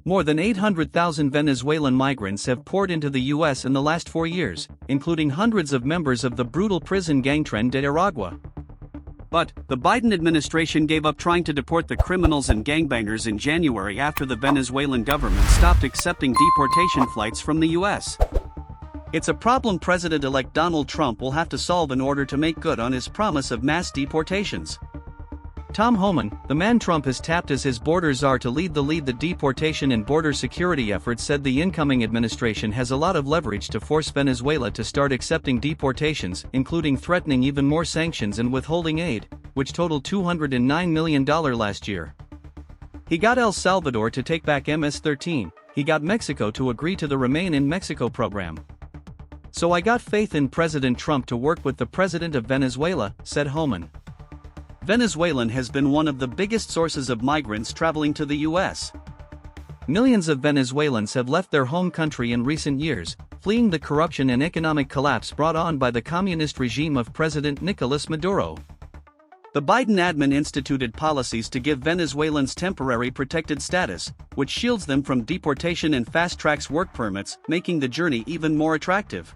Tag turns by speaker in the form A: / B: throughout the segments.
A: More than 800,000 Venezuelan migrants have poured into the U.S. in the last 4 years, including hundreds of members of the brutal prison gang Tren de Aragua. But, the Biden administration gave up trying to deport the criminals and gangbangers in January after the Venezuelan government stopped accepting deportation flights from the U.S. It's a problem President-elect Donald Trump will have to solve in order to make good on his promise of mass deportations. Tom Homan, the man Trump has tapped as his border czar to lead the deportation and border security efforts, said the incoming administration has a lot of leverage to force Venezuela to start accepting deportations, including threatening even more sanctions and withholding aid, which totaled $209 million last year. He got El Salvador to take back MS-13, he got Mexico to agree to the Remain in Mexico program. So I got faith in President Trump to work with the president of Venezuela, said Homan. Venezuelan has been one of the biggest sources of migrants traveling to the U.S. Millions of Venezuelans have left their home country in recent years, fleeing the corruption and economic collapse brought on by the communist regime of President Nicolas Maduro. The Biden admin instituted policies to give Venezuelans temporary protected status, which shields them from deportation and fast-tracks work permits, making the journey even more attractive.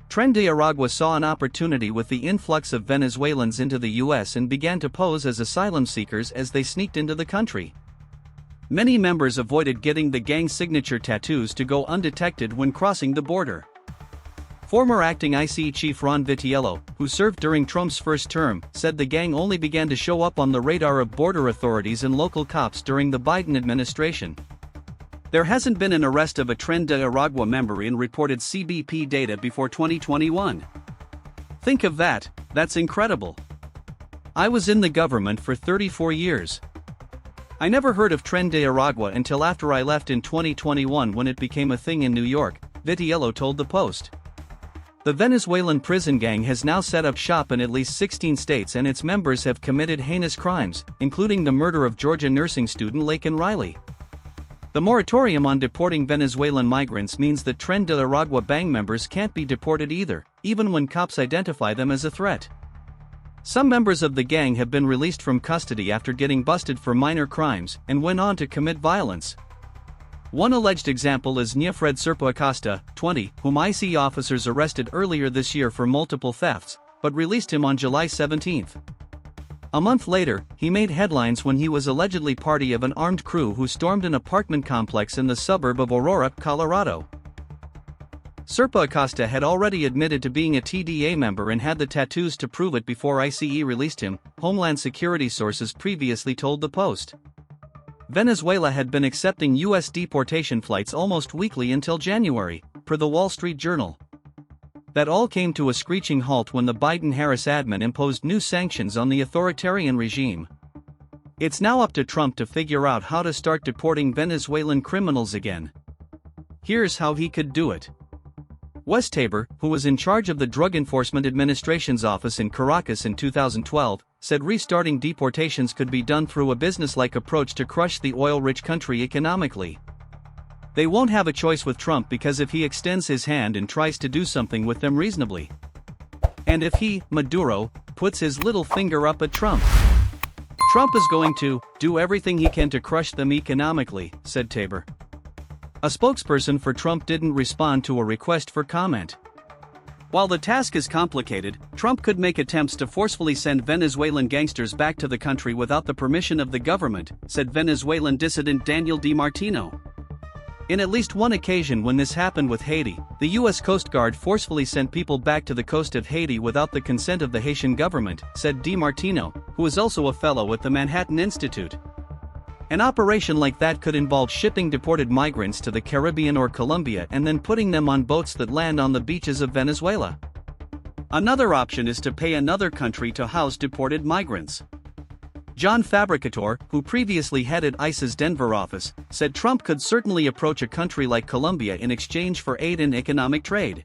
A: Tren de Aragua saw an opportunity with the influx of Venezuelans into the U.S. and began to pose as asylum seekers as they sneaked into the country. Many members avoided getting the gang signature tattoos to go undetected when crossing the border. Former acting ICE chief Ron Vitiello, who served during Trump's first term, said the gang only began to show up on the radar of border authorities and local cops during the Biden administration. There hasn't been an arrest of a Tren de Aragua member in reported CBP data before 2021. Think of that, that's incredible. I was in the government for 34 years. I never heard of Tren de Aragua until after I left in 2021 when it became a thing in New York, Vitiello told the Post. The Venezuelan prison gang has now set up shop in at least 16 states and its members have committed heinous crimes, including the murder of Georgia nursing student Laken Riley. The moratorium on deporting Venezuelan migrants means that Tren de Aragua gang members can't be deported either, even when cops identify them as a threat. Some members of the gang have been released from custody after getting busted for minor crimes and went on to commit violence. One alleged example is Niafred Serpa Acosta, 20, whom ICE officers arrested earlier this year for multiple thefts, but released him on July 17. A month later, he made headlines when he was allegedly part of an armed crew who stormed an apartment complex in the suburb of Aurora, Colorado. Serpa Acosta had already admitted to being a TDA member and had the tattoos to prove it before ICE released him, Homeland Security sources previously told the Post. Venezuela had been accepting U.S. deportation flights almost weekly until January, per the Wall Street Journal. That all came to a screeching halt when the Biden-Harris admin imposed new sanctions on the authoritarian regime. It's now up to Trump to figure out how to start deporting Venezuelan criminals again. Here's how he could do it. Wes Tabor, who was in charge of the Drug Enforcement Administration's office in Caracas in 2012, said restarting deportations could be done through a business-like approach to crush the oil-rich country economically. They won't have a choice with Trump because if he extends his hand and tries to do something with them reasonably. And if he, Maduro, puts his little finger up at Trump. Trump is going to do everything he can to crush them economically, said Tabor. A spokesperson for Trump didn't respond to a request for comment. While the task is complicated, Trump could make attempts to forcefully send Venezuelan gangsters back to the country without the permission of the government, said Venezuelan dissident Daniel DiMartino. In at least one occasion when this happened with Haiti, the U.S. Coast Guard forcefully sent people back to the coast of Haiti without the consent of the Haitian government, said DiMartino, who is also a fellow at the Manhattan Institute. An operation like that could involve shipping deported migrants to the Caribbean or Colombia and then putting them on boats that land on the beaches of Venezuela. Another option is to pay another country to house deported migrants. John Fabricator, who previously headed ICE's Denver office, said Trump could certainly approach a country like Colombia in exchange for aid and economic trade.